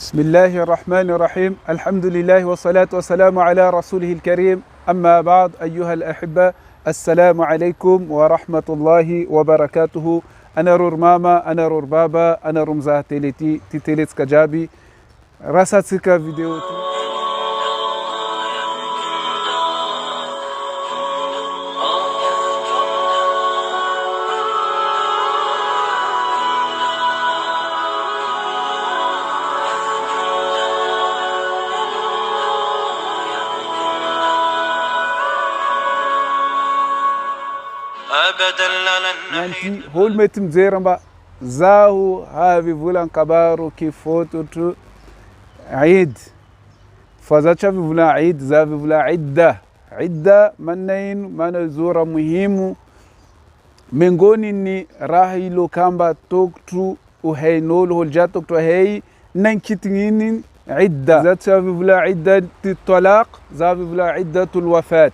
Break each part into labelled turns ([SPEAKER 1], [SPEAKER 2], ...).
[SPEAKER 1] بسم الله الرحمن الرحيم. الحمد لله والصلاة والسلام على رسوله الكريم. أما بعد أيها الأحبة، السلام عليكم ورحمة الله وبركاته. أنا رور ماما، أنا رور بابا، أنا رمزة تيليت كجابي راساتك فيديو nanti holmetim zeramba zahu havi vulan kabaru kifoto tu Eid fazacha vula Eid zavi vula idda manain mana zura muhimu mengoni ni rahilo kamba toktu uhainol holjatok to hay nankitini idda zacha vula idda talaq zavi vula iddatul wafat.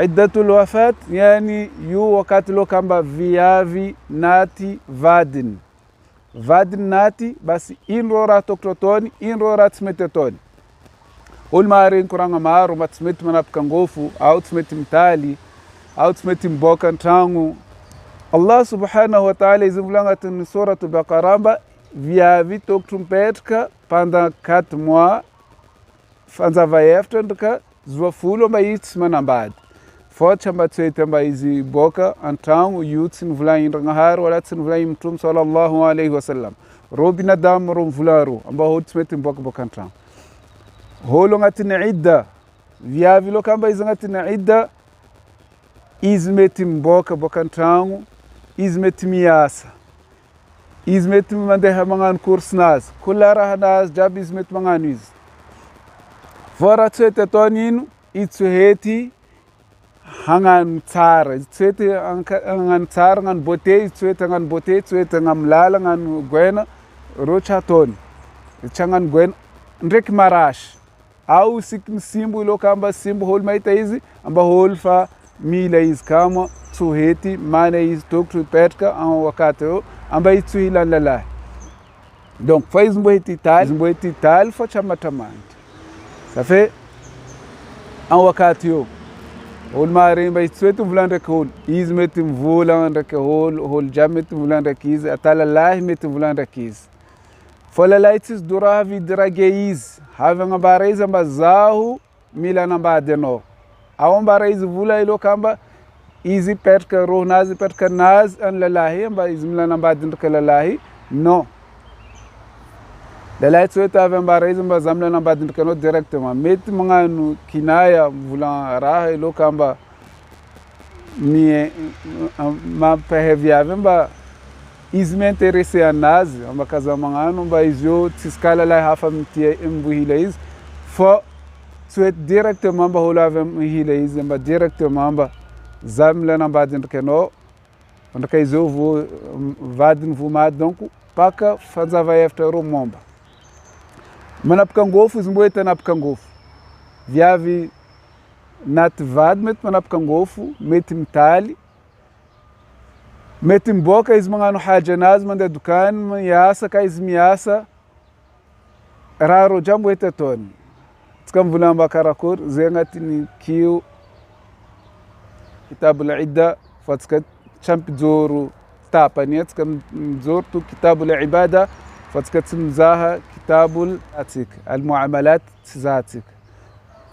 [SPEAKER 1] Iddatul wafat yani yu wakati lo kamba viavi nati vadin nati basi inrora toktotoni inrora tsmetetoni ulmari kuranga maru matsmet manapka ngofu au tsmet mtali au tsmet mboka ntangu. Allah subhanahu wa ta'ala izimulanga tun suratu Baqaramba viavi toktumpetka panda 4 mois fanza vaeftrandka zwafulo maitsmanambad Forte ambatswetamba izi boka antangu yutsin vulain rangahar wala tsin vulain mtum sallallahu alaihi wasallam robina dam rom vularo amba hotsmeti boka boka antangu holo ngatina idda viavi lo kamba izangatina idda izmeti boka boka antangu izmeti miasa izmeti mandeha mangan kursnas kullara hanas jab izmeti mangan iz fora tsete toninu itsuheti hangan tsara tsete hangan tsara ngan bote tsete ngam lala ngan gwena rocha ton changan gwen ndrek marash au sikin simbu lo kamba simbu hol maita izi amba holfa mila iz kama tsuheti mana iz toktu petka an wakati amba itsu hilan lala donc faiz mboheti tal fa chamatamant ça fait an wakati yo hol mari mbay tswetu vulande ko izmetim vulande ko hol jamet vulande kiz atala lahi met vulande kiz fola laitis duravi drageiz havanga bareza bazahu milana badeno awon bareza vula ilo kamba izi perka rohnazi perka naz an lalahi ba izmilana badin lalahi no la tsweta avem bareza bazamla na badin kano directement met manganu kinaya vulan raha ilo kamba mi ma pehevia vemba izme interesse anaz amba kaza manganu ba izyo tiskala la hafa mtie mbuhilaiz fo swet directement ba hola vem hilaiz amba directement ba zamla na badin kano onda kaizo vo vadin vuma donc paka fanza vai after romomba manapka ngofu zimboeta napka ngofu viavi nat vadmet manapka ngofu metim tali metim boka izmangano haja nazma da dukan yasa ka izmiasa raro jamboeta ton tskam vulamba karakur zengatini kiu kitabul idda fatska champ zoru tapani tskam zortu kitabul ibada فتكت مزاها كتاب المعاملات ذاتك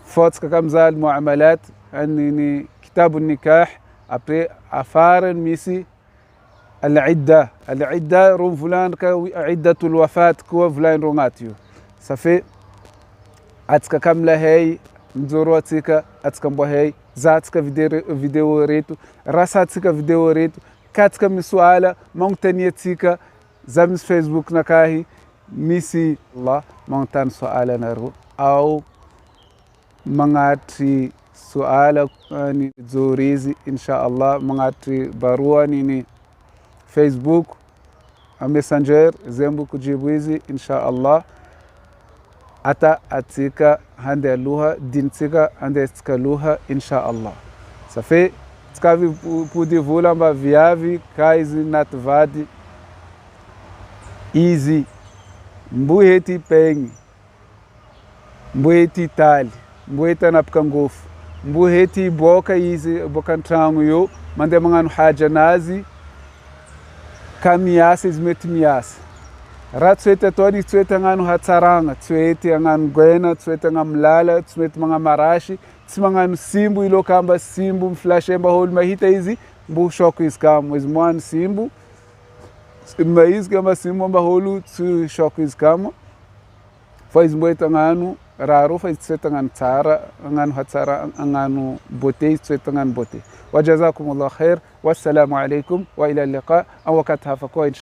[SPEAKER 1] فوتك كم زال المعاملات أنني كتاب النكاح أبري أفارن ميسي العدة روم فلان عدة الوفاة كوا فلان روماتيو صافي أتك كم لهي مزوروتك أتك مبهي ذاتك فيديو ريتو راساتك فيديو ريتو كاتك مسؤالة مونتانيتك زمس فيسبوك نكاهي ميسي الله مونتان سؤال نرو أو مغاتي سؤال زوريزي إن شاء الله مغاتي بارواني فيسبوك ميسنجر زنبوك جيبويزي إن شاء الله أتا أتيكا هندي اللوها دينتيكا هندي استكالوها إن شاء الله سافي تكافي بودي فولامبا فيافي كايزي ناتفادي easy mbu heti pengi, mbu heti tali, mbu heti anapika ngofu, mbu heti boka hizi boka ntrangu yo mande manganu haja nazi kamiyasi zimeti miyasi ra tsueta twadi tsueta nganu hatsaranga tsueti nganu gwena tsueta ngamlala tsueta manga marashi tsimanganu simbu ilo kamba simbu mflashemba hol mahita hizi mbu shoko iskamu izmwan simbu maiz kama simbu mba holu tsu shoko iskamu faiz mboita nganu raro faiz tsueta nganu tsara nganu hatsara nganu bote tsueta nganu bote. وجزاكم الله خير والسلام عليكم وإلى اللقاء. أو وقت هافكوين.